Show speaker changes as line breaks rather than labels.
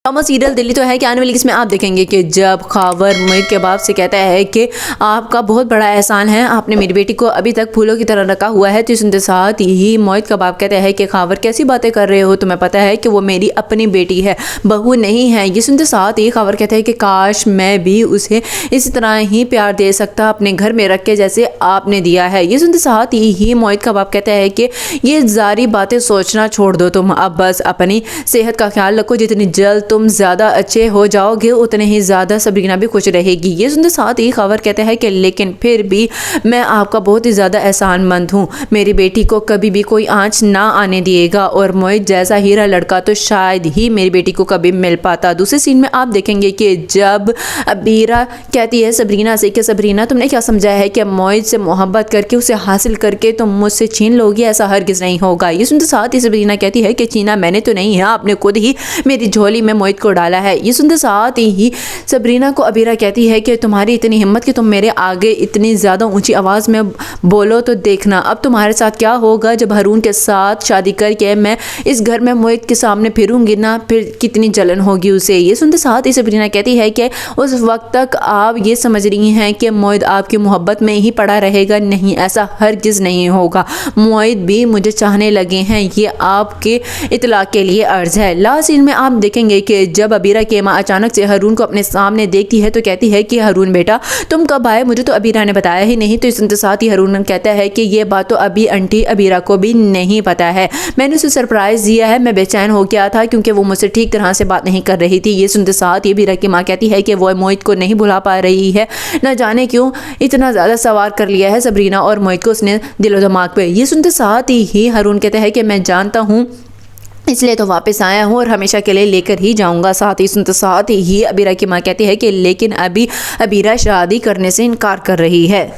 Drama serial Delhi तो है कि आने वाली इसमें आप देखेंगे कि जब खावर मोहित के बाप से कहता है कि आपका बहुत बड़ा एहसान है, आपने मेरी बेटी को अभी तक फूलों की तरह रखा हुआ है। तो सुनते साथ ही मोहित का बाप कहता है कि खावर कैसी बातें कर रहे हो, तुम्हें पता है कि वो मेरी अपनी बेटी है, बहू नहीं है। ये सुनते साथ ही खावर कहता है कि काश मैं भी उसे इसी तरह ही प्यार दे सकता अपने घर में रख के जैसे आपने दिया है। ये सुनते साथ ही मोहित का बाप कहता है कि ये सारी बातें सोचना छोड़ दो, तुम अब बस अपनी सेहत का ख्याल रखो, जितनी जल्द तुम ज़्यादा अच्छे हो जाओगे उतने ही ज़्यादा सबरीना भी खुश रहेगी। ये सुनते साथ ही खबर कहते हैं कि लेकिन फिर भी मैं आपका बहुत ही ज़्यादा एहसानमंद हूँ, मेरी बेटी को कभी भी कोई आँच ना आने दिएगा और मोहित जैसा हीरा लड़का तो शायद ही मेरी बेटी को कभी मिल पाता। दूसरे सीन में आप देखेंगे कि जब अबीरा कहती है सबरीना से कि सबरीना तुमने क्या समझा है कि मोहित से मोहब्बत करके उसे हासिल करके तुम मुझसे छीन लोगी, ऐसा हरगिज़ नहीं होगा। ये सुनते साथ ही सबरीना कहती है कि छीना मैंने तो नहीं है, आपने खुद ही मेरी झोली में मोहित को डाला है। ये सुनते साथ ही सबरीना को अबीरा कहती है कि तुम्हारी इतनी हिम्मत कि तुम मेरे आगे इतनी ज़्यादा ऊंची आवाज़ में बोलो, तो देखना अब तुम्हारे साथ क्या होगा जब हारून के साथ शादी करके मैं इस घर में मोहित के सामने फिरूंगी ना, फिर कितनी जलन होगी उसे। ये सुनते साथ ही सबरीना कहती है कि उस वक्त तक आप ये समझ रही हैं कि मोहित आपकी मोहब्बत में ही पड़ा रहेगा, नहीं, ऐसा हरगिज़ नहीं होगा, मोहित भी मुझे चाहने लगे हैं, ये आपके इतलाक के लिए अर्ज़ है। लास्ट सीन में आप देखेंगे कि जब अबीरा की माँ अचानक से हारून को अपने सामने देखती है तो कहती है कि हारून बेटा तुम कब आए, मुझे तो अबीरा ने बताया ही नहीं। तो इसके साथ ही हारून कहता है कि ये बात तो अभी आंटी अबीरा को भी नहीं पता है, मैंने उसे सरप्राइज़ दिया है, मैं बेचैन हो गया था क्योंकि वो मुझसे ठीक तरह से बात नहीं कर रही थी। ये सुनते साथ ही अबीरा की माँ कहती है कि वो मोहित को नहीं भुला पा रही है, न जाने क्यों इतना ज़्यादा सवार कर लिया है सबरीना और मोहित को उसने दिलो दिमाग पे। ये सुनते साथ ही हारून कहता है कि मैं जानता हूँ, इसलिए तो वापस आया हूँ और हमेशा के लिए लेकर ही जाऊंगा। साथ ही सुनते साथ ही अबीरा की माँ कहती है कि लेकिन अभी अबीरा शादी करने से इनकार कर रही है।